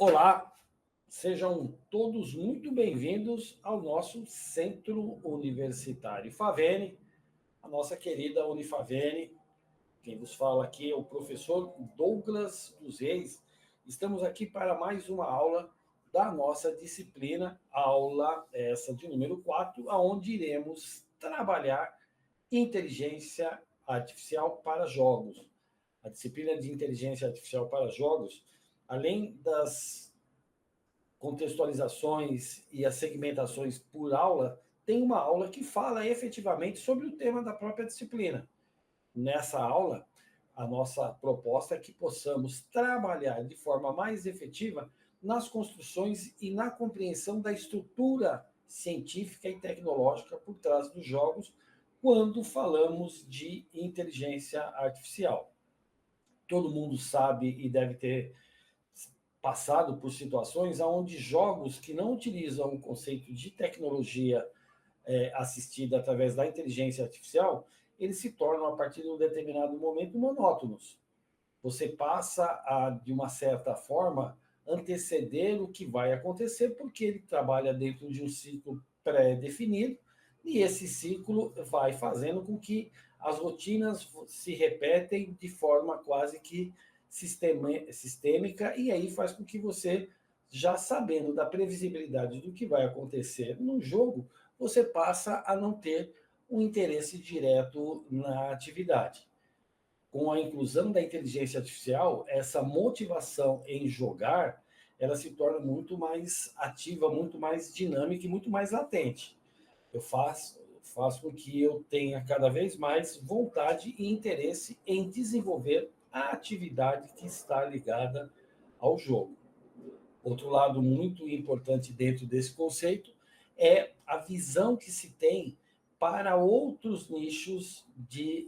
Olá, sejam todos muito bem-vindos ao nosso Centro Universitário Favene, a nossa querida Unifavene. Quem vos fala aqui é o professor Douglas dos Reis. Estamos aqui para mais uma aula da nossa disciplina, aula essa de número 4, onde iremos trabalhar inteligência artificial para jogos. A disciplina de inteligência artificial para jogos, além das contextualizações e as segmentações por aula, tem uma aula que fala efetivamente sobre o tema da própria disciplina. Nessa aula, a nossa proposta é que possamos trabalhar de forma mais efetiva nas construções e na compreensão da estrutura científica e tecnológica por trás dos jogos, quando falamos de inteligência artificial. Todo mundo sabe e deve ter passado por situações onde jogos que não utilizam o conceito de tecnologia assistida através da inteligência artificial, eles se tornam, a partir de um determinado momento, monótonos. Você passa a, de uma certa forma, anteceder o que vai acontecer, porque ele trabalha dentro de um ciclo pré-definido, e esse ciclo vai fazendo com que as rotinas se repetem de forma quase que sistêmica, e aí faz com que você, já sabendo da previsibilidade do que vai acontecer no jogo, você passa a não ter um interesse direto na atividade. Com a inclusão da inteligência artificial, essa motivação em jogar, ela se torna muito mais ativa, muito mais dinâmica e muito mais latente. Faz com que eu tenha cada vez mais vontade e interesse em desenvolver a atividade que está ligada ao jogo. Outro lado muito importante dentro desse conceito é a visão que se tem para outros nichos de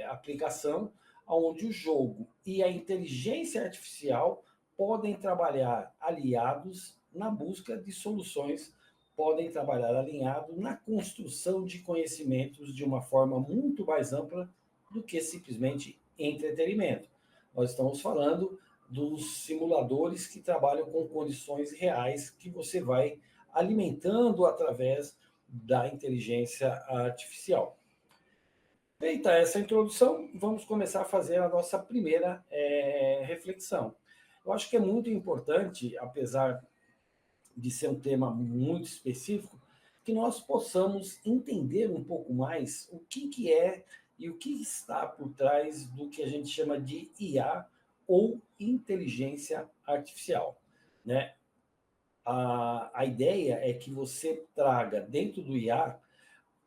aplicação, onde o jogo e a inteligência artificial podem trabalhar aliados na busca de soluções, podem trabalhar alinhado na construção de conhecimentos de uma forma muito mais ampla do que simplesmente entretenimento. Nós estamos falando dos simuladores que trabalham com condições reais que você vai alimentando através da inteligência artificial. Feita essa introdução, vamos começar a fazer a nossa primeira reflexão. Eu acho que é muito importante, apesar de ser um tema muito específico, que nós possamos entender um pouco mais o que é e o que está por trás do que a gente chama de IA ou inteligência artificial, né? A ideia é que você traga dentro do IA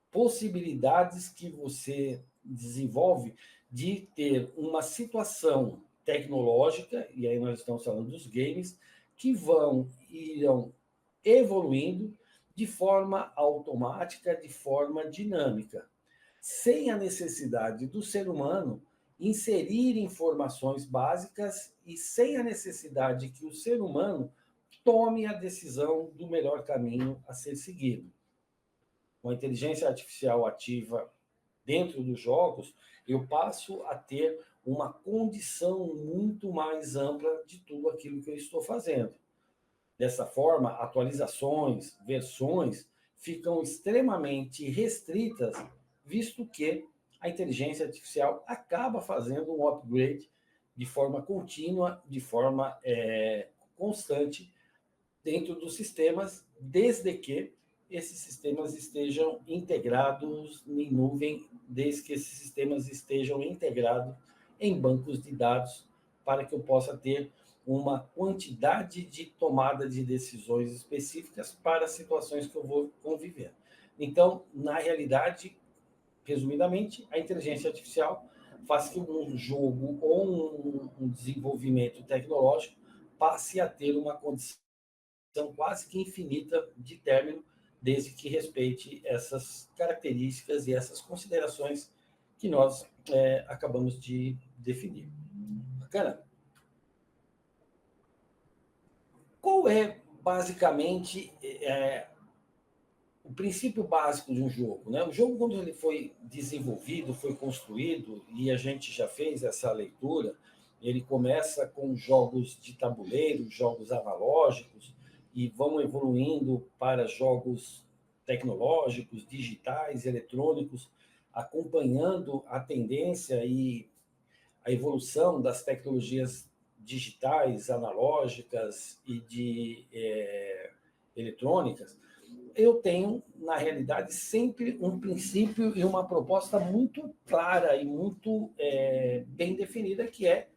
possibilidades que você desenvolve de ter uma situação tecnológica, e aí nós estamos falando dos games, que irão evoluindo de forma automática, de forma dinâmica, sem a necessidade do ser humano inserir informações básicas e sem a necessidade que o ser humano tome a decisão do melhor caminho a ser seguido. Com a inteligência artificial ativa dentro dos jogos, eu passo a ter uma condição muito mais ampla de tudo aquilo que eu estou fazendo. Dessa forma, atualizações, versões ficam extremamente restritas, visto que a inteligência artificial acaba fazendo um upgrade de forma contínua, de forma constante, dentro dos sistemas, desde que esses sistemas estejam integrados em nuvem, desde que esses sistemas estejam integrados em bancos de dados, para que eu possa ter uma quantidade de tomada de decisões específicas para as situações que eu vou conviver. Então, na realidade, resumidamente, a inteligência artificial faz que um jogo ou um desenvolvimento tecnológico passe a ter uma condição quase que infinita de término, desde que respeite essas características e essas considerações que nós acabamos de definir. Bacana? Qual é, basicamente, o princípio básico de um jogo, né? O jogo, quando ele foi desenvolvido, foi construído, e a gente já fez essa leitura, Ele começa com jogos de tabuleiro, jogos analógicos, e vão evoluindo para jogos tecnológicos, digitais, eletrônicos, acompanhando a tendência e a evolução das tecnologias digitais, analógicas e eletrônicas. Eu tenho, na realidade, sempre um princípio e uma proposta muito clara e muito bem definida, que é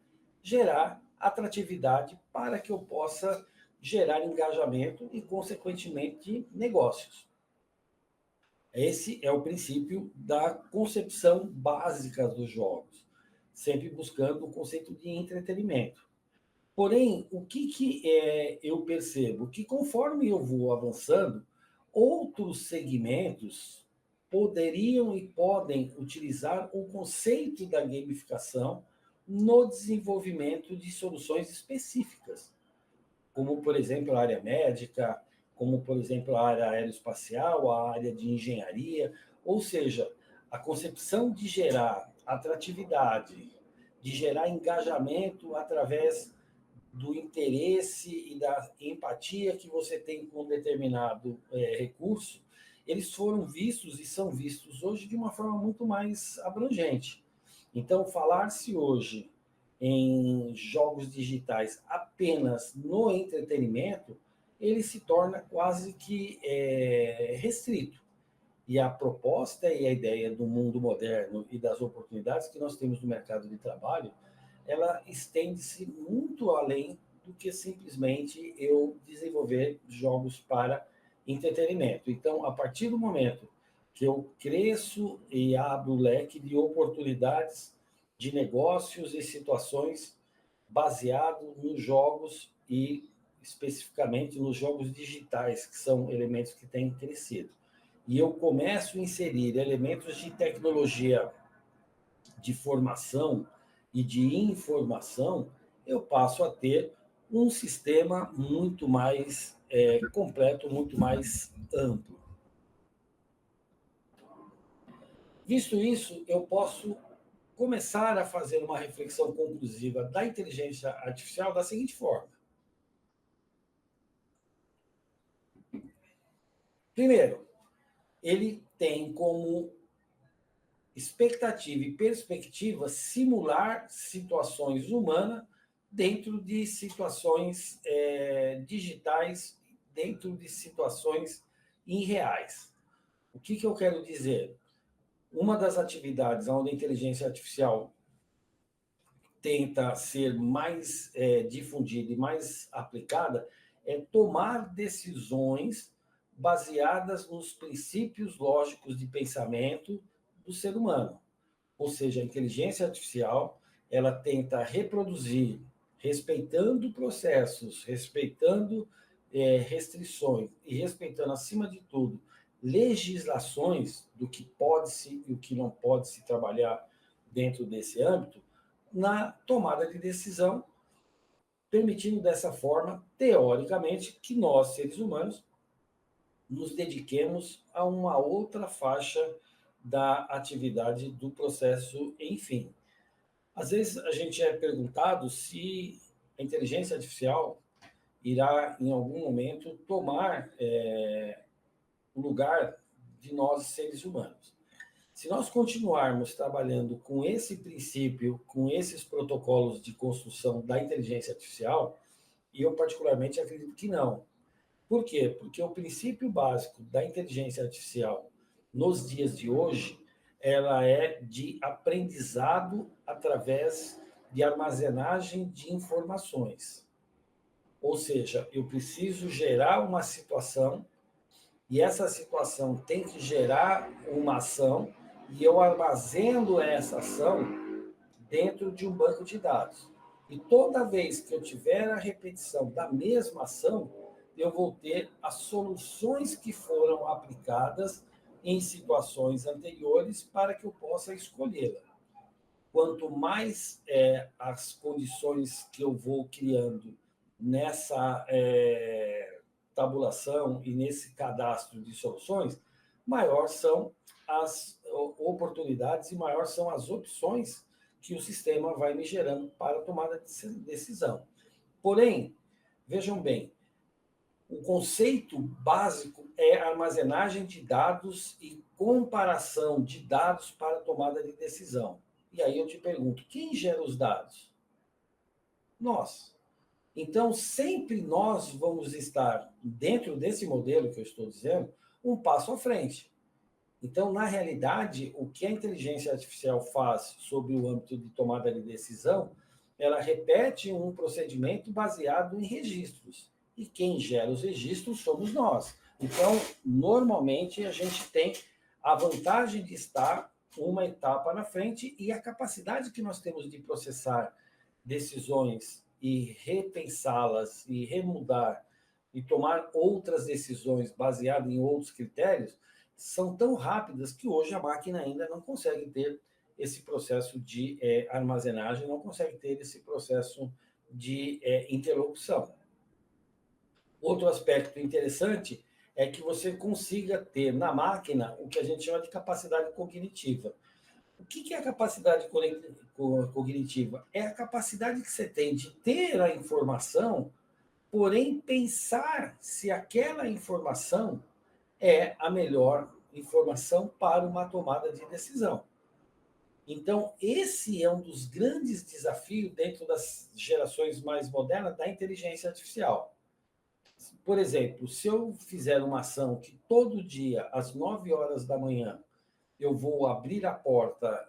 gerar atratividade para que eu possa gerar engajamento e, consequentemente, negócios. Esse é o princípio da concepção básica dos jogos, sempre buscando o conceito de entretenimento. Porém, o que eu percebo? Que conforme eu vou avançando, outros segmentos poderiam e podem utilizar o conceito da gamificação no desenvolvimento de soluções específicas, como, por exemplo, a área médica, como, por exemplo, a área aeroespacial, a área de engenharia, ou seja, a concepção de gerar atratividade, de gerar engajamento através do interesse e da empatia que você tem com um determinado recurso, eles foram vistos e são vistos hoje de uma forma muito mais abrangente. Então, falar-se hoje em jogos digitais apenas no entretenimento, ele se torna quase que restrito. E a proposta e a ideia do mundo moderno e das oportunidades que nós temos no mercado de trabalho, ela estende-se muito além do que simplesmente eu desenvolver jogos para entretenimento. Então, a partir do momento que eu cresço e abro o leque de oportunidades de negócios e situações baseado nos jogos e especificamente nos jogos digitais, que são elementos que têm crescido. E eu começo a inserir elementos de tecnologia de formação e de informação, eu passo a ter um sistema muito mais completo, muito mais amplo. Visto isso, eu posso começar a fazer uma reflexão conclusiva da inteligência artificial da seguinte forma. Primeiro, ele tem como expectativa e perspectiva simular situações humanas dentro de situações digitais, dentro de situações irreais. O que eu quero dizer? Uma das atividades onde a inteligência artificial tenta ser mais difundida e mais aplicada é tomar decisões baseadas nos princípios lógicos de pensamento do ser humano. Ou seja, a inteligência artificial, ela tenta reproduzir, respeitando processos, respeitando restrições e respeitando, acima de tudo, legislações do que pode-se e o que não pode-se trabalhar dentro desse âmbito, na tomada de decisão, permitindo dessa forma, teoricamente, que nós, seres humanos, nos dediquemos a uma outra faixa da atividade do processo, enfim. Às vezes a gente é perguntado se a inteligência artificial irá, em algum momento, tomar o lugar de nós, seres humanos. Se nós continuarmos trabalhando com esse princípio, com esses protocolos de construção da inteligência artificial, e eu particularmente acredito que não. Por quê? Porque o princípio básico da inteligência artificial nos dias de hoje, ela é de aprendizado através de armazenagem de informações. Ou seja, eu preciso gerar uma situação e essa situação tem que gerar uma ação e eu armazeno essa ação dentro de um banco de dados. E toda vez que eu tiver a repetição da mesma ação, eu vou ter as soluções que foram aplicadas em situações anteriores para que eu possa escolhê-la. Quanto mais as condições que eu vou criando nessa tabulação e nesse cadastro de soluções, maior são as oportunidades e maior são as opções que o sistema vai me gerando para a tomada de decisão. Porém, vejam bem, o conceito básico é armazenagem de dados e comparação de dados para a tomada de decisão. E aí eu te pergunto, quem gera os dados? Nós. Então, sempre nós vamos estar, dentro desse modelo que eu estou dizendo, um passo à frente. Então, na realidade, o que a inteligência artificial faz sobre o âmbito de tomada de decisão, ela repete um procedimento baseado em registros. E quem gera os registros somos nós. Então, normalmente, a gente tem a vantagem de estar uma etapa na frente e a capacidade que nós temos de processar decisões e repensá-las e remudar e tomar outras decisões baseadas em outros critérios são tão rápidas que hoje a máquina ainda não consegue ter esse processo de armazenagem, não consegue ter esse processo de interlocução. Outro aspecto interessante é que você consiga ter na máquina o que a gente chama de capacidade cognitiva. O que é a capacidade cognitiva? É a capacidade que você tem de ter a informação, porém pensar se aquela informação é a melhor informação para uma tomada de decisão. Então, esse é um dos grandes desafios dentro das gerações mais modernas da inteligência artificial. Por exemplo, se eu fizer uma ação que todo dia, às 9 horas da manhã, eu vou abrir a porta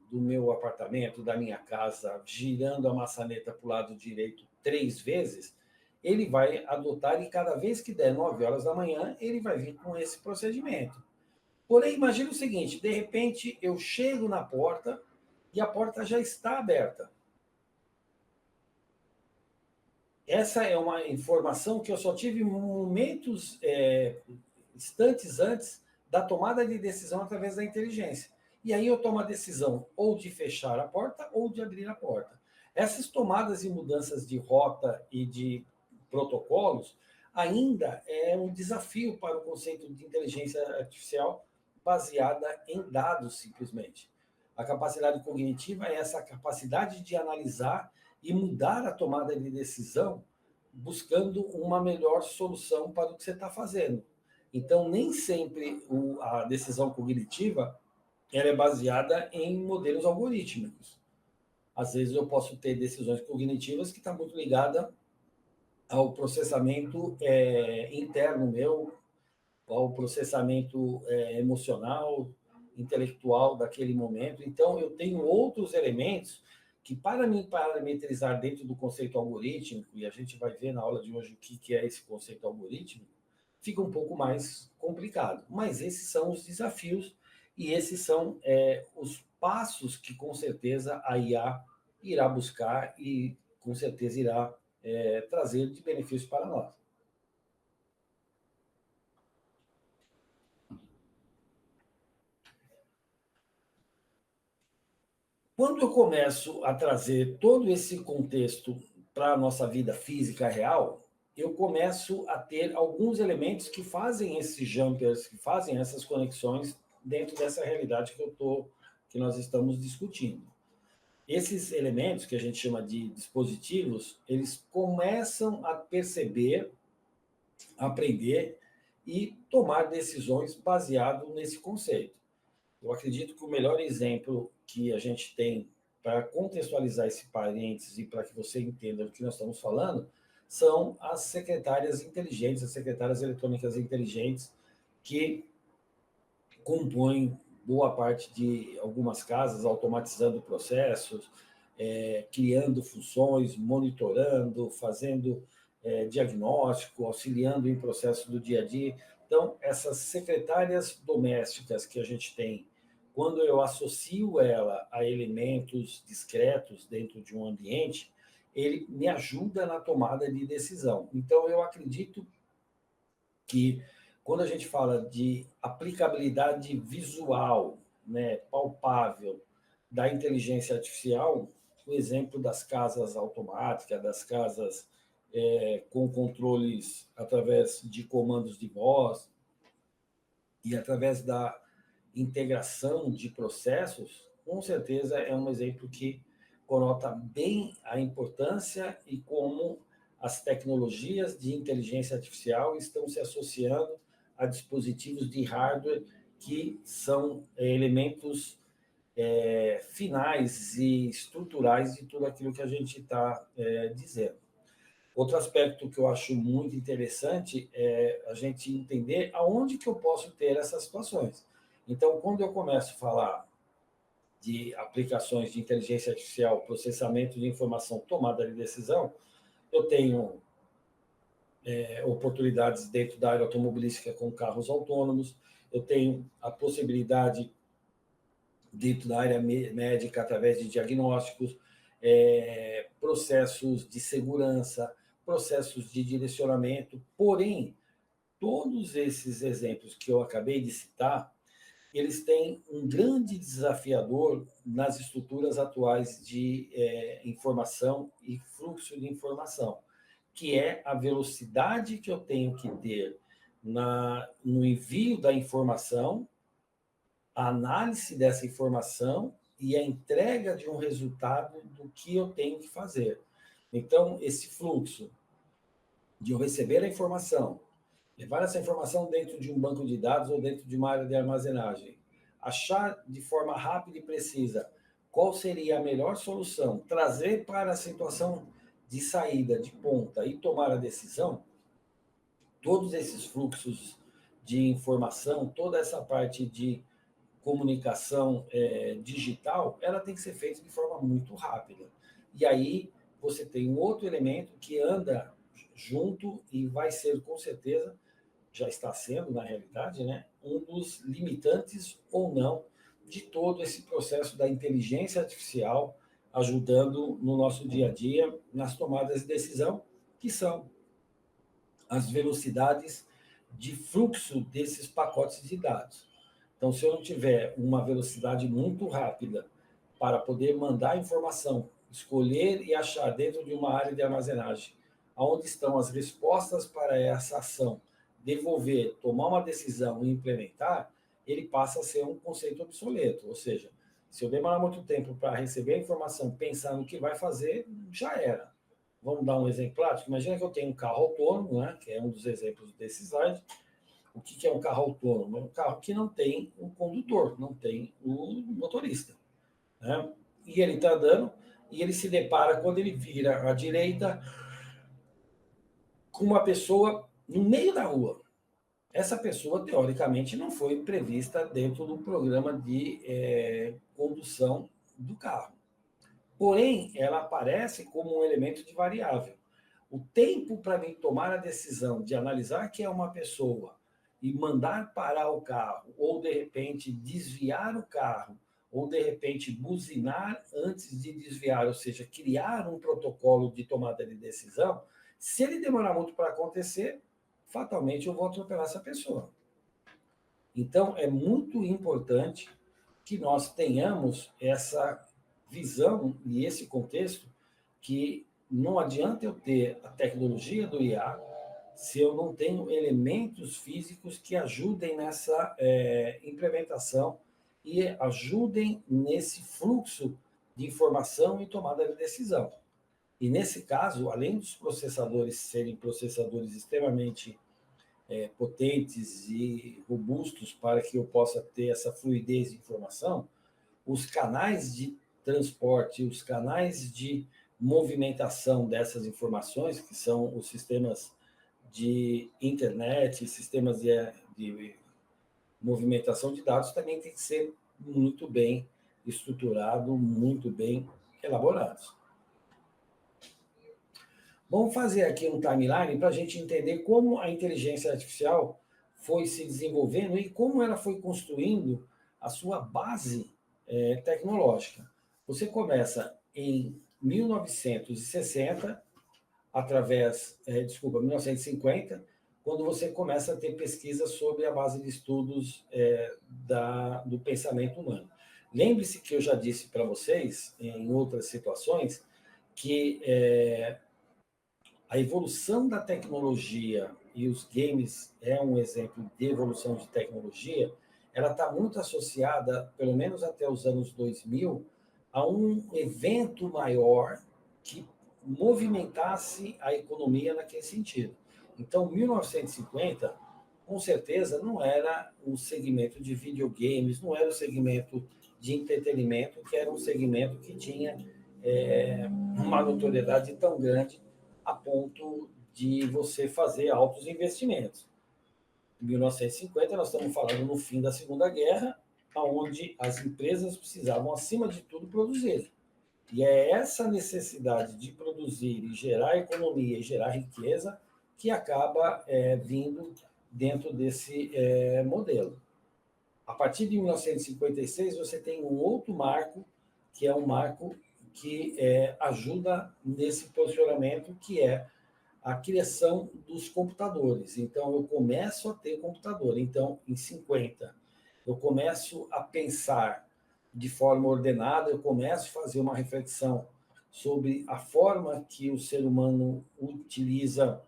do meu apartamento, da minha casa, girando a maçaneta para o lado direito 3 vezes, ele vai adotar e cada vez que der 9 horas da manhã, ele vai vir com esse procedimento. Porém, imagine o seguinte, de repente eu chego na porta e a porta já está aberta. Essa é uma informação que eu só tive momentos, instantes antes da tomada de decisão através da inteligência. E aí eu tomo a decisão ou de fechar a porta ou de abrir a porta. Essas tomadas e mudanças de rota e de protocolos ainda é um desafio para o conceito de inteligência artificial baseada em dados, simplesmente. A capacidade cognitiva é essa capacidade de analisar e mudar a tomada de decisão buscando uma melhor solução para o que você está fazendo. Então, nem sempre a decisão cognitiva ela é baseada em modelos algorítmicos. Às vezes eu posso ter decisões cognitivas que estão muito ligadas ao processamento interno meu, ao processamento emocional, intelectual daquele momento. Então, eu tenho outros elementos que, para me parametrizar dentro do conceito algorítmico, e a gente vai ver na aula de hoje o que é esse conceito algorítmico, fica um pouco mais complicado. Mas esses são os desafios e esses são os passos que, com certeza, a IA irá buscar e, com certeza, irá trazer de benefício para nós. Quando eu começo a trazer todo esse contexto para a nossa vida física real, eu começo a ter alguns elementos que fazem esses jumpers, que fazem essas conexões dentro dessa realidade que nós estamos discutindo. Esses elementos, que a gente chama de dispositivos, eles começam a perceber, aprender e tomar decisões baseado nesse conceito. Eu acredito que o melhor exemplo que a gente tem para contextualizar esse parênteses e para que você entenda do que nós estamos falando são as secretárias inteligentes, as secretárias eletrônicas inteligentes que compõem boa parte de algumas casas, automatizando processos, criando funções, monitorando, fazendo diagnóstico, auxiliando em processo do dia a dia. Então, essas secretárias domésticas que a gente tem, quando eu associo ela a elementos discretos dentro de um ambiente, ele me ajuda na tomada de decisão. Então, eu acredito que quando a gente fala de aplicabilidade visual, né, palpável da inteligência artificial, o exemplo das casas automáticas, das casas com controles através de comandos de voz e através da integração de processos, com certeza, é um exemplo que conota bem a importância e como as tecnologias de inteligência artificial estão se associando a dispositivos de hardware que são elementos finais e estruturais de tudo aquilo que a gente está dizendo. Outro aspecto que eu acho muito interessante é a gente entender aonde que eu posso ter essas situações. Então, quando eu começo a falar de aplicações de inteligência artificial, processamento de informação, tomada de decisão, eu tenho oportunidades dentro da área automobilística com carros autônomos, eu tenho a possibilidade dentro da área médica através de diagnósticos, processos de segurança, processos de direcionamento. Porém, todos esses exemplos que eu acabei de citar, eles têm um grande desafiador nas estruturas atuais de informação e fluxo de informação, que é a velocidade que eu tenho que ter no envio da informação, a análise dessa informação e a entrega de um resultado do que eu tenho que fazer. Então, esse fluxo de eu receber a informação, levar essa informação dentro de um banco de dados ou dentro de uma área de armazenagem, achar de forma rápida e precisa qual seria a melhor solução, trazer para a situação de saída, de ponta e tomar a decisão, todos esses fluxos de informação, toda essa parte de comunicação digital, ela tem que ser feita de forma muito rápida. E aí você tem um outro elemento que anda junto e vai ser, com certeza, já está sendo, na realidade, né, um dos limitantes ou não de todo esse processo da inteligência artificial ajudando no nosso dia a dia, nas tomadas de decisão, que são as velocidades de fluxo desses pacotes de dados. Então, se eu não tiver uma velocidade muito rápida para poder mandar informação, escolher e achar dentro de uma área de armazenagem onde estão as respostas para essa ação, devolver, tomar uma decisão e implementar, ele passa a ser um conceito obsoleto. Ou seja, se eu demorar muito tempo para receber a informação, pensar no que vai fazer, já era. Vamos dar um exemplo prático? Imagina que eu tenho um carro autônomo, né, que é um dos exemplos desse slide. O que é um carro autônomo? É um carro que não tem o condutor, não tem o motorista. Né? E ele está andando e ele se depara, quando ele vira à direita, com uma pessoa no meio da rua. Essa pessoa, teoricamente, não foi prevista dentro do programa de condução do carro. Porém, ela aparece como um elemento de variável. O tempo para mim tomar a decisão de analisar que é uma pessoa e mandar parar o carro, ou de repente desviar o carro, ou de repente buzinar antes de desviar, ou seja, criar um protocolo de tomada de decisão, se ele demorar muito para acontecer, fatalmente eu vou atropelar essa pessoa. Então, é muito importante que nós tenhamos essa visão e esse contexto que não adianta eu ter a tecnologia do IA se eu não tenho elementos físicos que ajudem nessa implementação e ajudem nesse fluxo de informação e tomada de decisão. E nesse caso, além dos processadores serem processadores extremamente potentes e robustos para que eu possa ter essa fluidez de informação, os canais de transporte, os canais de movimentação dessas informações, que são os sistemas de internet, sistemas de movimentação de dados, também tem que ser muito bem estruturado, muito bem elaborados. Vamos fazer aqui um timeline para a gente entender como a inteligência artificial foi se desenvolvendo e como ela foi construindo a sua base tecnológica. Você começa em 1960, através, 1950, quando você começa a ter pesquisa sobre a base de estudos do pensamento humano. Lembre-se que eu já disse para vocês, em outras situações, que a evolução da tecnologia, e os games é um exemplo de evolução de tecnologia, ela está muito associada, pelo menos até os anos 2000, a um evento maior que movimentasse a economia naquele sentido. Então, 1950, com certeza, não era um segmento de videogames, não era um segmento de entretenimento, que era um segmento que tinha uma notoriedade tão grande a ponto de você fazer altos investimentos. Em 1950, nós estamos falando no fim da Segunda Guerra, onde as empresas precisavam, acima de tudo, produzir. E é essa necessidade de produzir e gerar economia e gerar riqueza que acaba vindo dentro desse modelo. A partir de 1956, você tem um outro marco, que é um marco que ajuda nesse posicionamento, que é a criação dos computadores. Então, eu começo a ter computador. Então, em 50, eu começo a pensar de forma ordenada, eu começo a fazer uma reflexão sobre a forma que o ser humano utiliza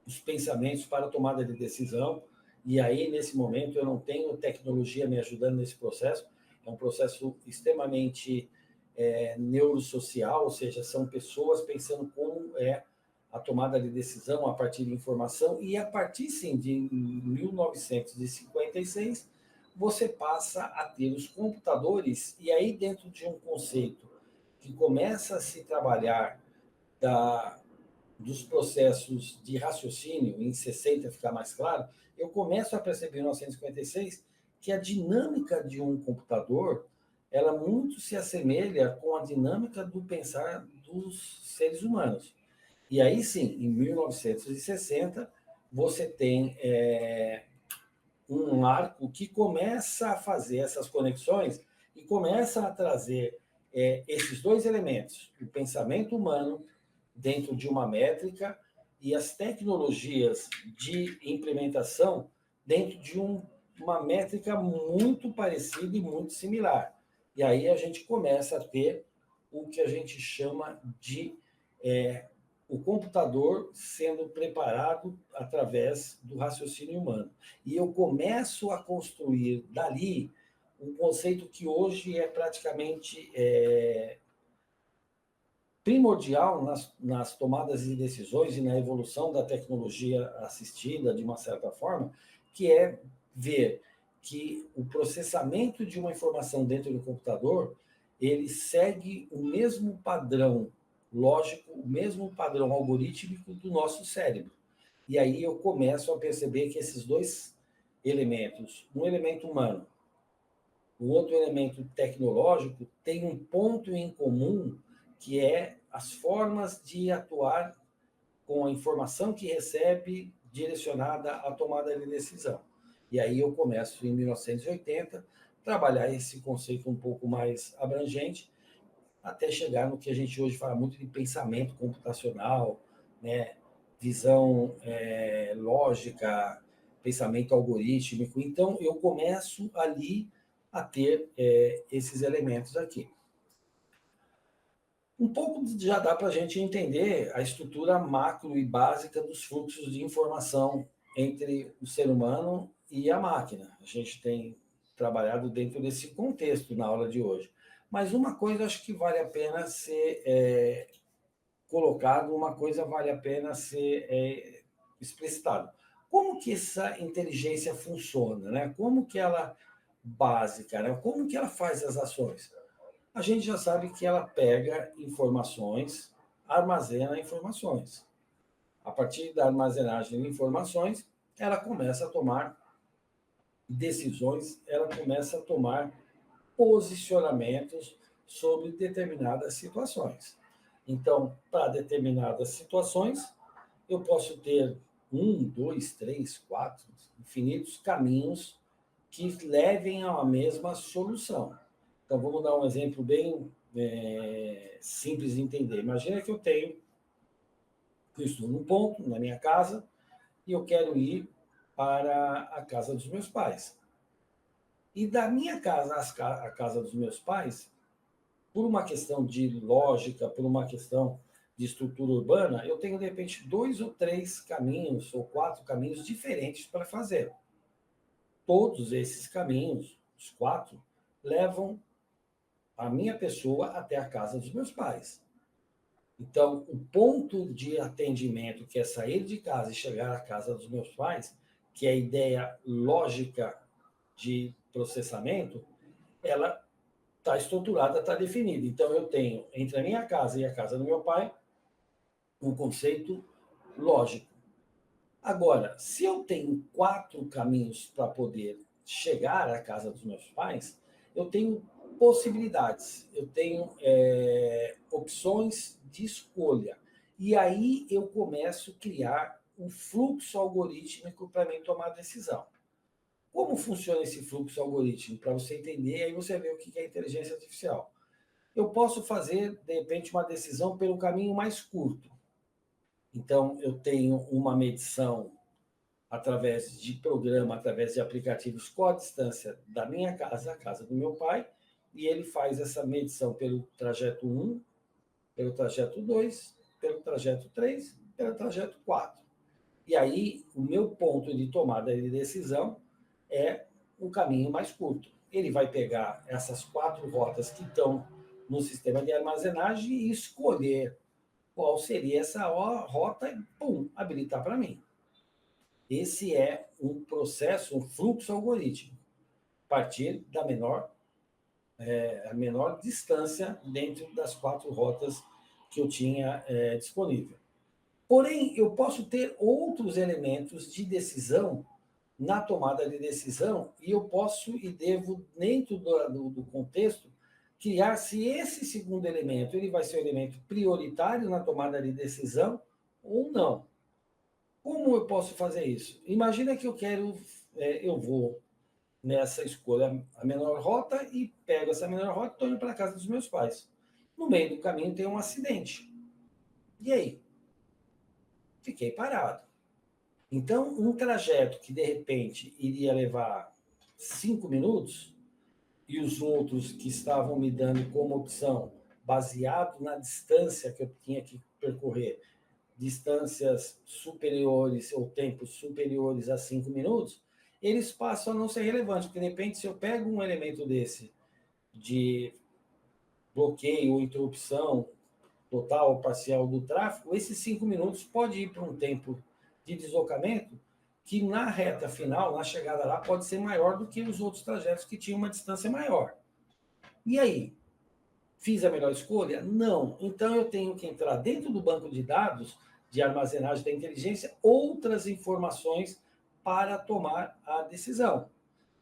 os pensamentos para a tomada de decisão. E aí, nesse momento, eu não tenho tecnologia me ajudando nesse processo. É um processo extremamente neurosocial, ou seja, são pessoas pensando como é a tomada de decisão a partir de informação, e a partir, sim, de 1956, você passa a ter os computadores, e aí dentro de um conceito que começa a se trabalhar dos processos de raciocínio, em 60 ficar mais claro, eu começo a perceber em 1956 que a dinâmica de um computador, ela muito se assemelha com a dinâmica do pensar dos seres humanos. E aí sim, em 1960, você tem um marco que começa a fazer essas conexões e começa a trazer esses dois elementos, o pensamento humano dentro de uma métrica e as tecnologias de implementação dentro de uma métrica muito parecida e muito similar. E aí a gente começa a ter o que a gente chama de o computador sendo preparado através do raciocínio humano. E eu começo a construir dali um conceito que hoje é praticamente primordial nas tomadas de decisões e na evolução da tecnologia assistida, de uma certa forma, que é ver que o processamento de uma informação dentro do computador, ele segue o mesmo padrão lógico, o mesmo padrão algorítmico do nosso cérebro. E aí eu começo a perceber que esses dois elementos, um elemento humano, o outro elemento tecnológico, tem um ponto em comum, que é as formas de atuar com a informação que recebe direcionada à tomada de decisão. E aí eu começo, em 1980, trabalhar esse conceito um pouco mais abrangente, até chegar no que a gente hoje fala muito de pensamento computacional, né? Visão lógica, pensamento algorítmico. Então, eu começo ali a ter esses elementos aqui. Um pouco já dá para a gente entender a estrutura macro e básica dos fluxos de informação entre o ser humano e a máquina. A gente tem trabalhado dentro desse contexto na aula de hoje. Mas uma coisa acho que vale a pena ser colocado, uma coisa vale a pena ser explicitado. Como que essa inteligência funciona, né? Como que ela básica, né? Como que ela faz as ações? A gente já sabe que ela pega informações, armazena informações. A partir da armazenagem de informações, ela começa a tomar decisões, ela começa a tomar posicionamentos sobre determinadas situações. Então, para determinadas situações, eu posso ter um, dois, três, quatro, infinitos caminhos que levem a uma mesma solução. Então, vamos dar um exemplo bem simples de entender. Imagina que eu estou num ponto, na minha casa, e eu quero ir para a casa dos meus pais. E da minha casa à casa dos meus pais, por uma questão de lógica, por uma questão de estrutura urbana, eu tenho, de repente, 2 ou 3 caminhos, ou 4 caminhos diferentes para fazer. todos esses caminhos, os 4, levam a minha pessoa até a casa dos meus pais. Então, o ponto de atendimento, que é sair de casa e chegar à casa dos meus pais, que é a ideia lógica de processamento, ela está estruturada, está definida. Então, eu tenho, entre a minha casa e a casa do meu pai, um conceito lógico. Agora, se eu tenho 4 caminhos para poder chegar à casa dos meus pais, eu tenho possibilidades, eu tenho opções de escolha. E aí eu começo a criar um fluxo algorítmico para mim tomar decisão. Como funciona esse fluxo algorítmico? Para você entender, aí você vê o que é inteligência artificial. Eu posso fazer, de repente, uma decisão pelo caminho mais curto. Então, eu tenho uma medição através de programa, através de aplicativos com a distância da minha casa à casa do meu pai, e ele faz essa medição pelo trajeto 1, pelo trajeto 2, pelo trajeto 3, pelo trajeto 4. E aí, o meu ponto de tomada de decisão é o caminho mais curto. Ele vai pegar essas 4 rotas que estão no sistema de armazenagem e escolher qual seria essa rota e, pum, habilitar para mim. Esse é um processo, um fluxo algorítmico, a partir da a menor distância dentro das 4 rotas que eu tinha disponível. Porém, eu posso ter outros elementos de decisão na tomada de decisão e eu posso e devo, dentro do contexto, criar se esse segundo elemento ele vai ser o elemento prioritário na tomada de decisão ou não. Como eu posso fazer isso? Imagina que eu vou nessa escolha a menor rota e pego essa menor rota e estou indo para a casa dos meus pais. No meio do caminho tem um acidente. E aí? Fiquei parado. Então, um trajeto que de repente iria levar 5 minutos e os outros que estavam me dando como opção, baseado na distância que eu tinha que percorrer, distâncias superiores ou tempos superiores a 5 minutos, eles passam a não ser relevantes, porque de repente, se eu pego um elemento desse de bloqueio ou interrupção total ou parcial do tráfego, esses 5 minutos pode ir para um tempo de deslocamento que na reta final, na chegada lá, pode ser maior do que os outros trajetos que tinham uma distância maior. E aí? Fiz a melhor escolha? Não. Então eu tenho que entrar dentro do banco de dados de armazenagem da inteligência outras informações para tomar a decisão.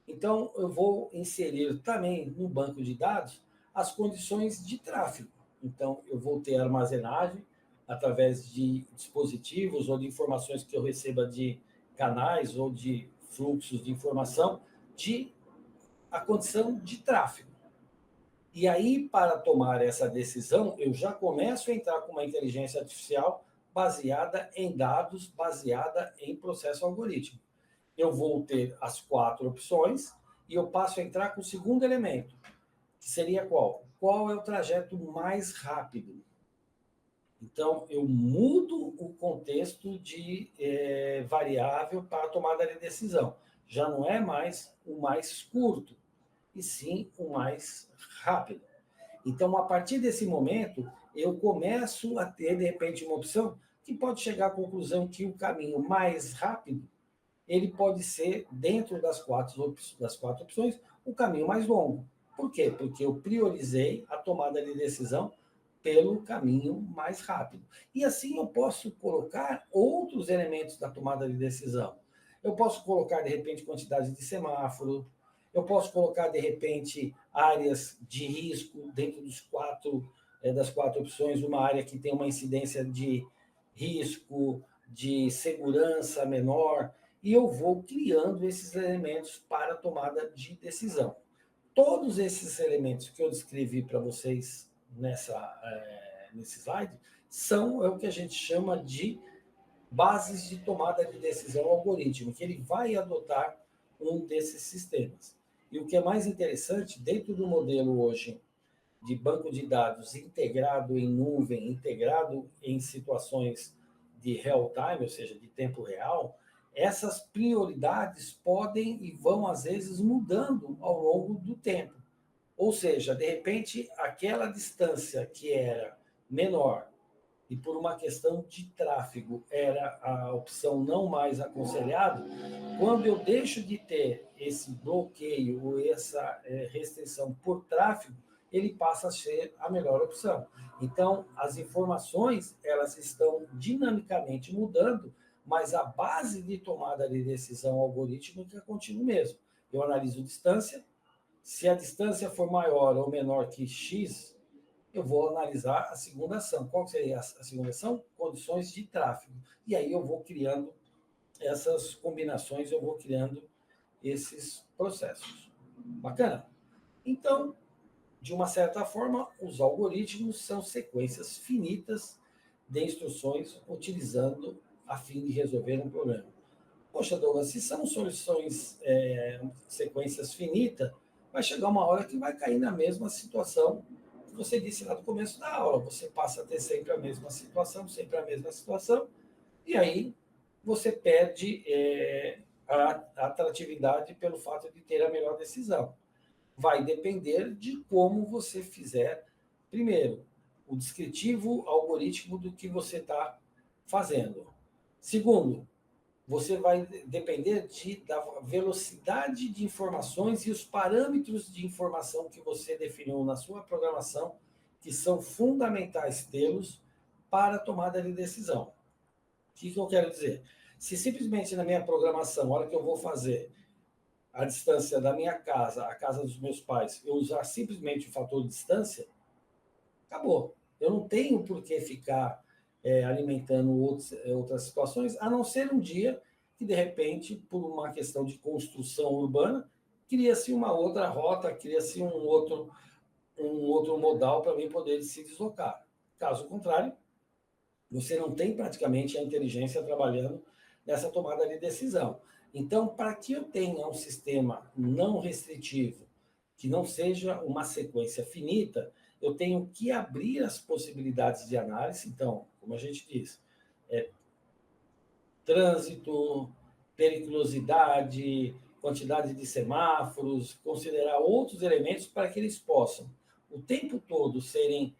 Então eu vou inserir também no banco de dados as condições de tráfego. Então eu vou ter armazenagem através de dispositivos ou de informações que eu receba de canais ou de fluxos de informação de a condição de tráfego. E aí, para tomar essa decisão, eu já começo a entrar com uma inteligência artificial baseada em dados, baseada em processo algorítmico. Eu vou ter as 4 opções e eu passo a entrar com o segundo elemento, que seria qual? Qual é o trajeto mais rápido? Então, eu mudo o contexto de variável para a tomada de decisão. Já não é mais o mais curto, e sim o mais rápido. Então, a partir desse momento, eu começo a ter, de repente, uma opção que pode chegar à conclusão que o caminho mais rápido, ele pode ser, dentro das 4 opções, o caminho mais longo. Por quê? Porque eu priorizei a tomada de decisão pelo caminho mais rápido. E assim eu posso colocar outros elementos da tomada de decisão. Eu posso colocar, de repente, quantidade de semáforo, eu posso colocar, de repente, áreas de risco dentro das 4 opções, uma área que tem uma incidência de risco, de segurança menor, e eu vou criando esses elementos para a tomada de decisão. Todos esses elementos que eu descrevi para vocês nesse slide são o que a gente chama de bases de tomada de decisão algoritmo, que ele vai adotar um desses sistemas. E o que é mais interessante, dentro do modelo hoje de banco de dados integrado em nuvem, integrado em situações de real time, ou seja, de tempo real, essas prioridades podem e vão, às vezes, mudando ao longo do tempo. Ou seja, de repente, aquela distância que era menor e por uma questão de tráfego era a opção não mais aconselhada, quando eu deixo de ter esse bloqueio ou essa restrição por tráfego, ele passa a ser a melhor opção. Então, as informações, elas estão dinamicamente mudando, mas a base de tomada de decisão algorítmica continua o mesmo. Eu analiso distância, se a distância for maior ou menor que X, eu vou analisar a segunda ação. Qual seria a segunda ação? Condições de tráfego. E aí eu vou criando essas combinações, eu vou criando esses processos. Bacana? Então, de uma certa forma, os algoritmos são sequências finitas de instruções utilizando a fim de resolver um problema. Poxa, Douglas, se são soluções, sequências finitas, vai chegar uma hora que vai cair na mesma situação que você disse lá no começo da aula. Você passa a ter sempre a mesma situação, e aí você perde a atratividade pelo fato de ter a melhor decisão. Vai depender de como você fizer, primeiro, o descritivo algoritmo do que você está fazendo. Segundo, você vai depender da velocidade de informações e os parâmetros de informação que você definiu na sua programação, que são fundamentais tê-los para a tomada de decisão. O que eu quero dizer? Se simplesmente na minha programação, na hora que eu vou fazer a distância da minha casa à casa dos meus pais, eu usar simplesmente o fator de distância, acabou. Eu não tenho por que ficar alimentando outras situações, a não ser um dia que, de repente, por uma questão de construção urbana, cria-se uma outra rota, cria-se um outro modal para mim poder se deslocar. Caso contrário, você não tem praticamente a inteligência trabalhando nessa tomada de decisão. Então, para que eu tenha um sistema não restritivo, que não seja uma sequência finita, eu tenho que abrir as possibilidades de análise. Então, como a gente diz, trânsito, periculosidade, quantidade de semáforos, considerar outros elementos para que eles possam, o tempo todo, serem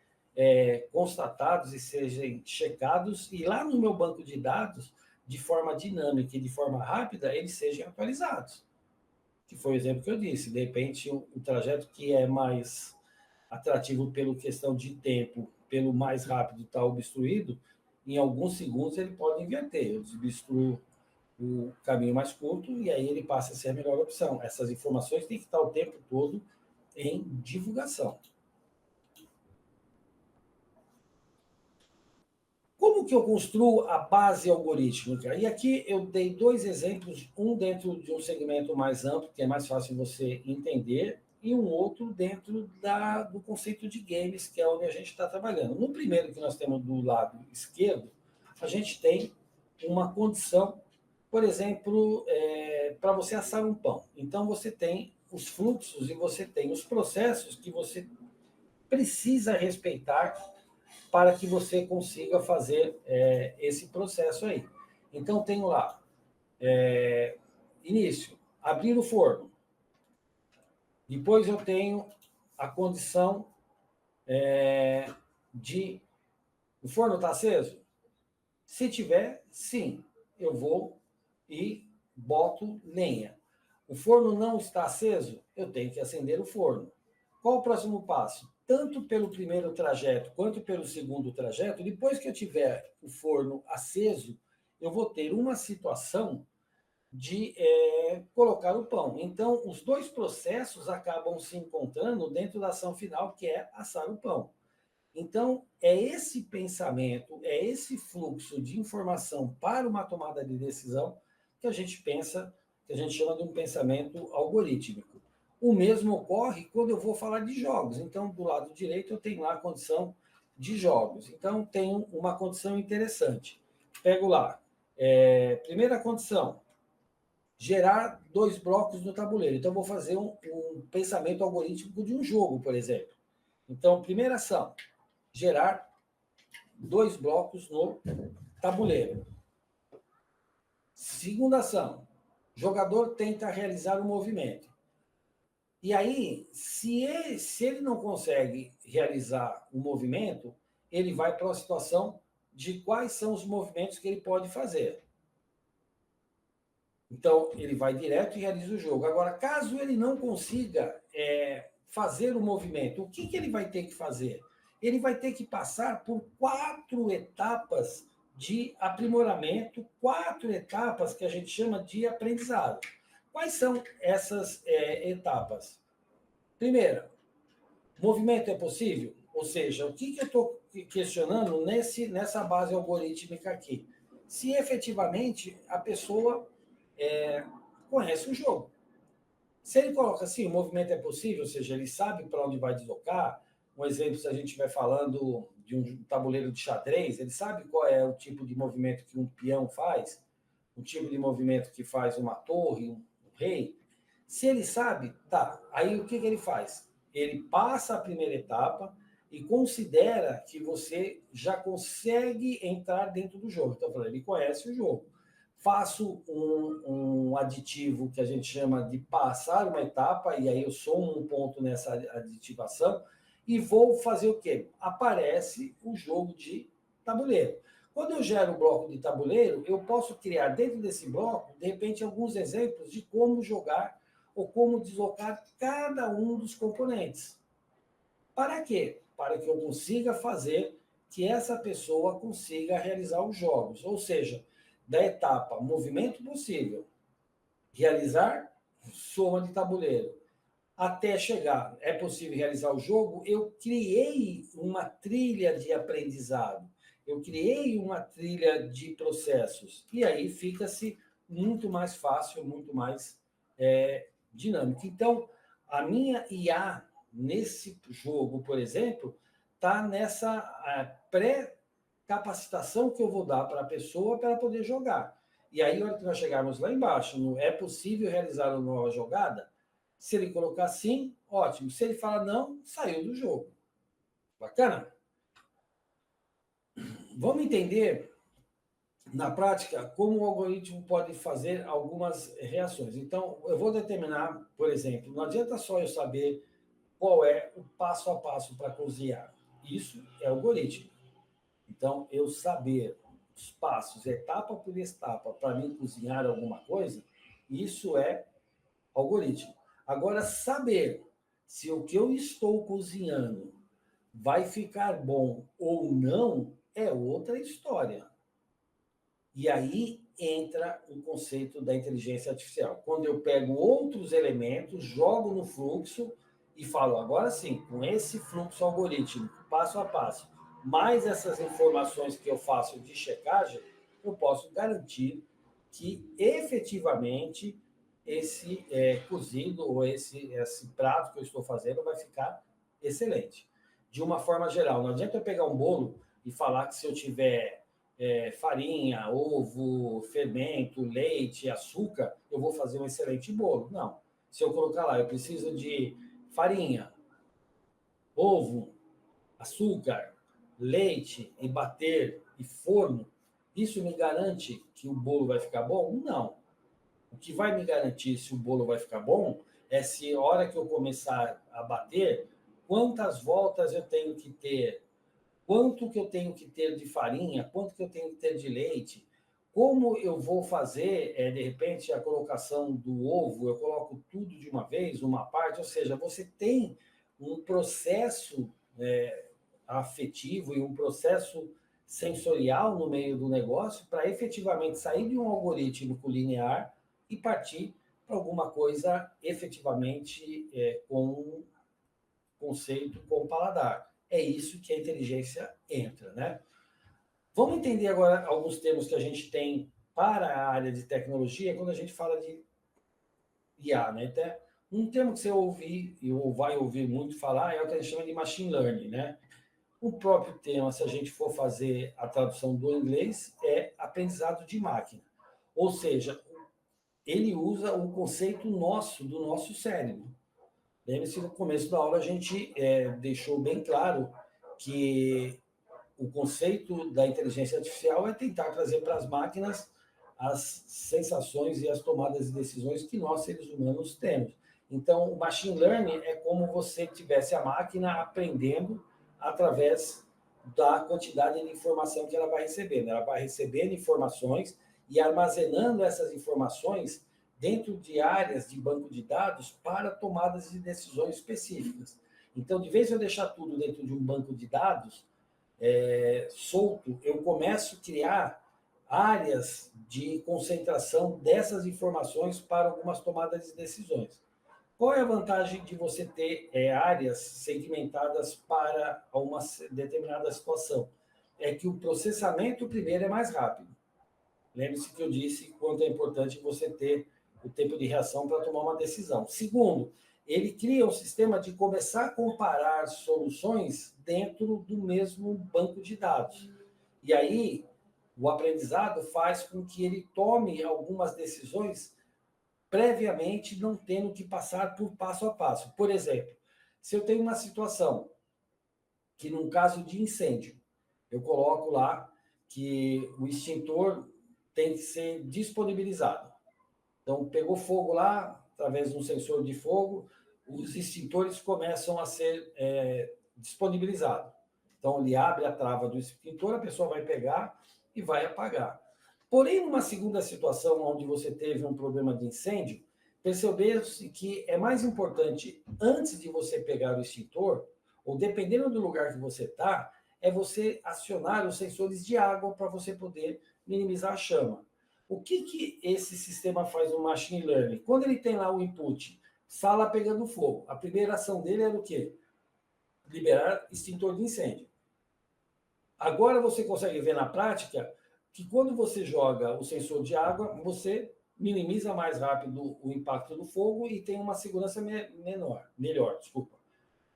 constatados e sejam checados, e lá no meu banco de dados, de forma dinâmica e de forma rápida, eles sejam atualizados. Que foi o exemplo que eu disse. De repente, um trajeto que é mais atrativo pela questão de tempo, pelo mais rápido estar obstruído, em alguns segundos ele pode inverter. Eu desobstruo o caminho mais curto e aí ele passa a ser a melhor opção. Essas informações têm que estar o tempo todo em divulgação. Como que eu construo a base algorítmica? E aqui eu dei dois exemplos, um dentro de um segmento mais amplo, que é mais fácil você entender, e um outro dentro do conceito de games, que é onde a gente está trabalhando. No primeiro que nós temos do lado esquerdo, a gente tem uma condição, por exemplo, para você assar um pão. Então, você tem os fluxos e você tem os processos que você precisa respeitar para que você consiga fazer esse processo aí. Então, tenho lá, início, abrir o forno. Depois eu tenho a condição de... O forno está aceso? Se tiver, sim, eu vou e boto lenha. O forno não está aceso? Eu tenho que acender o forno. Qual o próximo passo? Tanto pelo primeiro trajeto quanto pelo segundo trajeto, depois que eu tiver o forno aceso, eu vou ter uma situação de colocar o pão. Então, os dois processos acabam se encontrando dentro da ação final, que é assar o pão. Então, é esse pensamento, é esse fluxo de informação para uma tomada de decisão que a gente pensa, que a gente chama de um pensamento algorítmico. O mesmo ocorre quando eu vou falar de jogos. Então, do lado direito, eu tenho lá a condição de jogos. Então, tenho uma condição interessante. Pego lá, primeira condição, gerar 2 blocos no tabuleiro. Então, vou fazer um pensamento algorítmico de um jogo, por exemplo. Então, primeira ação, gerar 2 blocos no tabuleiro. Segunda ação, o jogador tenta realizar um movimento. E aí, se ele não consegue realizar o movimento, ele vai para uma situação de quais são os movimentos que ele pode fazer. Então, ele vai direto e realiza o jogo. Agora, caso ele não consiga fazer o movimento, o que ele vai ter que fazer? Ele vai ter que passar por 4 etapas de aprimoramento, 4 etapas que a gente chama de aprendizado. Quais são essas etapas? Primeira, movimento é possível? Ou seja, o que eu estou questionando nessa base algorítmica aqui? Se efetivamente a pessoa conhece o jogo. Se ele coloca assim, o movimento é possível, ou seja, ele sabe para onde vai deslocar. Um exemplo, se a gente estiver falando de um tabuleiro de xadrez, ele sabe qual é o tipo de movimento que um peão faz, o tipo de movimento que faz uma torre, um rei. Se ele sabe, tá. Aí o que ele faz? Ele passa a primeira etapa e considera que você já consegue entrar dentro do jogo. Então, ele conhece o jogo. Faço um aditivo que a gente chama de passar uma etapa, e aí eu somo um ponto nessa aditivação, e vou fazer o quê? Aparece o jogo de tabuleiro. Quando eu gero o bloco de tabuleiro, eu posso criar dentro desse bloco, de repente, alguns exemplos de como jogar ou como deslocar cada um dos componentes. Para quê? Para que eu consiga fazer que essa pessoa consiga realizar os jogos. Ou seja, da etapa movimento possível, realizar soma de tabuleiro, até chegar, é possível realizar o jogo, eu criei uma trilha de aprendizado, eu criei uma trilha de processos, e aí fica-se muito mais fácil, muito mais dinâmico. Então, a minha IA nesse jogo, por exemplo, está nessa pré-capacitação que eu vou dar para a pessoa para ela poder jogar. E aí, na hora que nós chegarmos lá embaixo, no é possível realizar uma nova jogada? Se ele colocar sim, ótimo. Se ele falar não, saiu do jogo. Bacana? Vamos entender, na prática, como o algoritmo pode fazer algumas reações. Então, eu vou determinar, por exemplo, não adianta só eu saber qual é o passo a passo para cozinhar. Isso é algoritmo. Então, eu saber os passos, etapa por etapa, para mim cozinhar alguma coisa, isso é algoritmo. Agora, saber se o que eu estou cozinhando vai ficar bom ou não é outra história. E aí entra o conceito da inteligência artificial. Quando eu pego outros elementos, jogo no fluxo e falo, agora sim, com esse fluxo algorítmico, passo a passo, mais essas informações que eu faço de checagem, eu posso garantir que efetivamente esse cozido ou esse prato que eu estou fazendo vai ficar excelente. De uma forma geral, não adianta eu pegar um bolo e falar que se eu tiver farinha, ovo, fermento, leite, açúcar, eu vou fazer um excelente bolo. Não. Se eu colocar lá, eu preciso de farinha, ovo, açúcar, leite e bater e forno, isso me garante que o bolo vai ficar bom? Não. O que vai me garantir se o bolo vai ficar bom é se a hora que eu começar a bater, quantas voltas eu tenho que ter, quanto que eu tenho que ter de farinha, quanto que eu tenho que ter de leite, como eu vou fazer, de repente, a colocação do ovo, eu coloco tudo de uma vez, uma parte, ou seja, você tem um processo afetivo e um processo sensorial no meio do negócio para efetivamente sair de um algoritmo linear e partir para alguma coisa efetivamente com conceito, com paladar. É isso que a inteligência entra, né? Vamos entender agora alguns termos que a gente tem para a área de tecnologia quando a gente fala de IA, né? Então, um termo que você ouve ou vai ouvir muito falar é o que a gente chama de machine learning, né? O próprio tema, se a gente for fazer a tradução do inglês, é aprendizado de máquina. Ou seja, ele usa o conceito do nosso cérebro. Lembre-se, no começo da aula a gente deixou bem claro que o conceito da inteligência artificial é tentar trazer para as máquinas as sensações e as tomadas de decisões que nós, seres humanos, temos. Então, o machine learning é como você tivesse a máquina aprendendo através da quantidade de informação que ela vai recebendo. Ela vai recebendo informações e armazenando essas informações dentro de áreas de banco de dados para tomadas de decisões específicas. Então, de vez em eu deixar tudo dentro de um banco de dados solto, eu começo a criar áreas de concentração dessas informações para algumas tomadas de decisões. Qual é a vantagem de você ter áreas segmentadas para uma determinada situação? É que o processamento, primeiro, é mais rápido. Lembre-se que eu disse quanto é importante você ter o tempo de reação para tomar uma decisão. Segundo, ele cria um sistema de começar a comparar soluções dentro do mesmo banco de dados. E aí, o aprendizado faz com que ele tome algumas decisões previamente, não tendo que passar por passo a passo. Por exemplo, se eu tenho uma situação que, num caso de incêndio, eu coloco lá que o extintor tem que ser disponibilizado. Então, pegou fogo lá, através de um sensor de fogo, os extintores começam a ser disponibilizados. Então, ele abre a trava do extintor, a pessoa vai pegar e vai apagar. Porém, numa segunda situação, onde você teve um problema de incêndio, percebeu-se que é mais importante, antes de você pegar o extintor, ou dependendo do lugar que você está, é você acionar os sensores de água para você poder minimizar a chama. O que esse sistema faz no machine learning? Quando ele tem lá o input, sala pegando fogo, a primeira ação dele era o quê? Liberar extintor de incêndio. Agora você consegue ver na prática que quando você joga o sensor de água, você minimiza mais rápido o impacto do fogo e tem uma segurança melhor.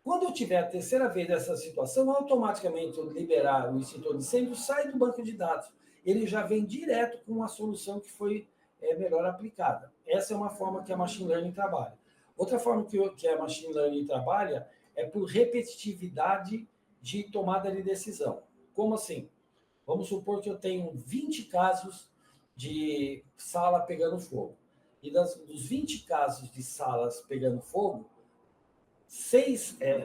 Quando eu tiver a terceira vez dessa situação, automaticamente eu liberar o extintor de incêndio sai do banco de dados. Ele já vem direto com a solução que foi melhor aplicada. Essa é uma forma que a machine learning trabalha. Outra forma que a machine learning trabalha é por repetitividade de tomada de decisão. Como assim? Vamos supor que eu tenho 20 casos de sala pegando fogo. E dos 20 casos de salas pegando fogo,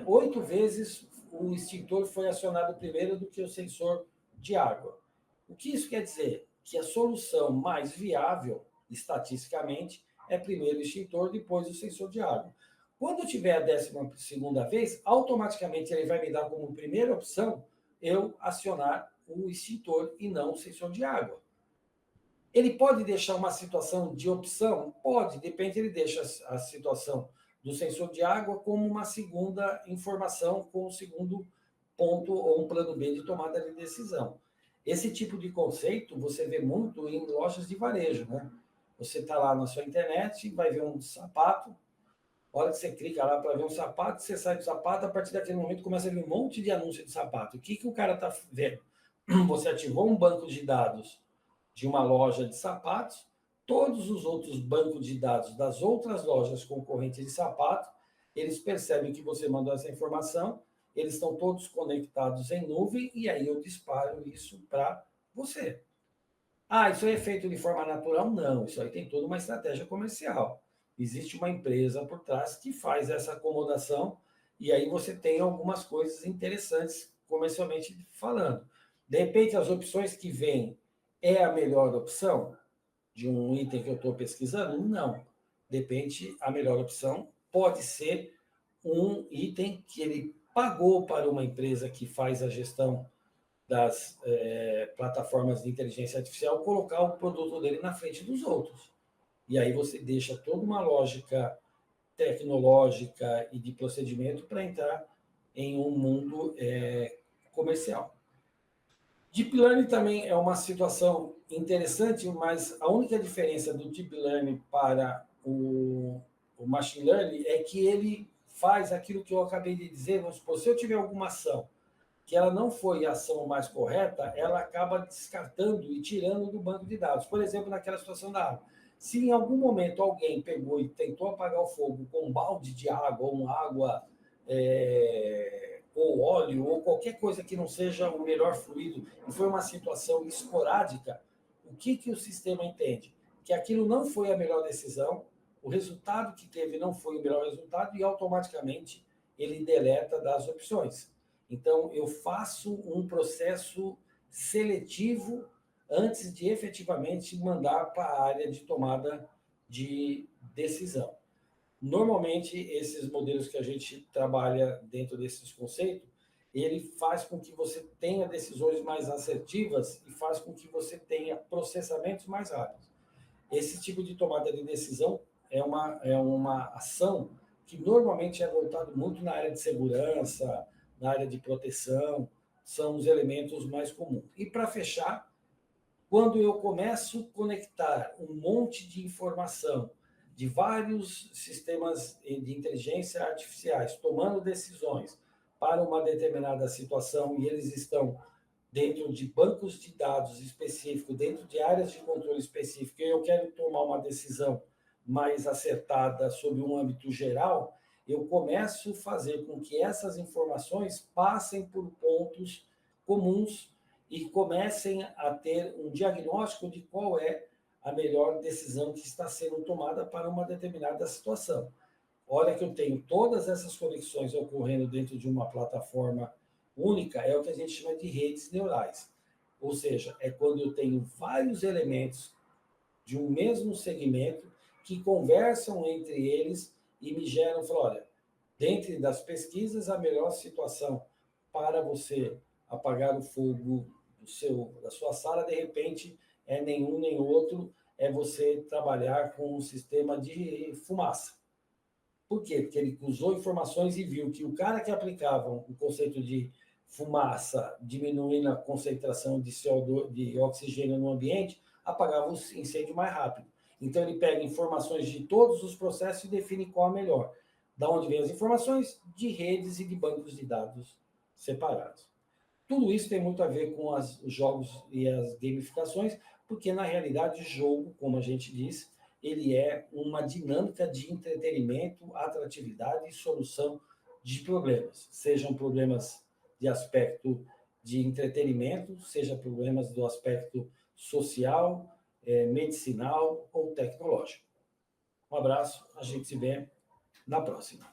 8 vezes o extintor foi acionado primeiro do que o sensor de água. O que isso quer dizer? Que a solução mais viável, estatisticamente, é primeiro o extintor, depois o sensor de água. Quando tiver a 12ª vez, automaticamente ele vai me dar como primeira opção eu acionar o extintor e não o sensor de água. Ele pode deixar uma situação de opção? Pode, depende, ele deixa a situação do sensor de água como uma segunda informação, com um segundo ponto ou um plano B de tomada de decisão. Esse tipo de conceito você vê muito em lojas de varejo, né? Você está lá na sua internet, vai ver um sapato, a hora que você clica lá para ver um sapato, você sai do sapato, a partir daquele momento começa a vir um monte de anúncio de sapato. O que o cara está vendo? Você ativou um banco de dados de uma loja de sapatos, todos os outros bancos de dados das outras lojas concorrentes de sapato, eles percebem que você mandou essa informação, eles estão todos conectados em nuvem, e aí eu disparo isso para você. Ah, isso é feito de forma natural? Não, isso aí tem toda uma estratégia comercial. Existe uma empresa por trás que faz essa acomodação, e aí você tem algumas coisas interessantes comercialmente falando. De repente, as opções que vêm é a melhor opção de um item que eu estou pesquisando? Não. De repente, a melhor opção pode ser um item que ele pagou para uma empresa que faz a gestão das plataformas de inteligência artificial, colocar o produto dele na frente dos outros. E aí você deixa toda uma lógica tecnológica e de procedimento para entrar em um mundo comercial. Deep Learning também é uma situação interessante, mas a única diferença do Deep Learning para o Machine Learning é que ele faz aquilo que eu acabei de dizer. Vamos supor, se eu tiver alguma ação que ela não foi a ação mais correta, ela acaba descartando e tirando do banco de dados. Por exemplo, naquela situação da água. Se em algum momento alguém pegou e tentou apagar o fogo com um balde de água, ou uma água, ou óleo, ou qualquer coisa que não seja o melhor fluido, e foi uma situação esporádica, o que o sistema entende? Que aquilo não foi a melhor decisão, o resultado que teve não foi o melhor resultado e automaticamente ele deleta das opções. Então, eu faço um processo seletivo antes de efetivamente mandar para a área de tomada de decisão. Normalmente, esses modelos que a gente trabalha dentro desses conceitos, ele faz com que você tenha decisões mais assertivas e faz com que você tenha processamentos mais rápidos. Esse tipo de tomada de decisão é uma ação que normalmente é voltado muito na área de segurança, na área de proteção, são os elementos mais comuns. E para fechar, quando eu começo a conectar um monte de informação de vários sistemas de inteligência artificiais tomando decisões para uma determinada situação e eles estão dentro de bancos de dados específicos, dentro de áreas de controle específico, e eu quero tomar uma decisão mais acertada sobre um âmbito geral, eu começo a fazer com que essas informações passem por pontos comuns e comecem a ter um diagnóstico de qual é a melhor decisão que está sendo tomada para uma determinada situação. Olha que eu tenho todas essas conexões ocorrendo dentro de uma plataforma única, é o que a gente chama de redes neurais. Ou seja, é quando eu tenho vários elementos de um mesmo segmento que conversam entre eles e me geram, falam, olha, dentro das pesquisas, a melhor situação para você apagar o fogo da sua sala, de repente, é nenhum nem outro, é você trabalhar com um sistema de fumaça. Por quê? Porque ele usou informações e viu que o cara que aplicava o conceito de fumaça, diminuindo a concentração de CO2, de oxigênio no ambiente, apagava o incêndio mais rápido. Então, ele pega informações de todos os processos e define qual a melhor. Da onde vem as informações? De redes e de bancos de dados separados. Tudo isso tem muito a ver com os jogos e as gamificações, porque, na realidade, o jogo, como a gente disse, ele é uma dinâmica de entretenimento, atratividade e solução de problemas. Sejam problemas de aspecto de entretenimento, seja problemas do aspecto social, medicinal ou tecnológico. Um abraço, a gente se vê na próxima.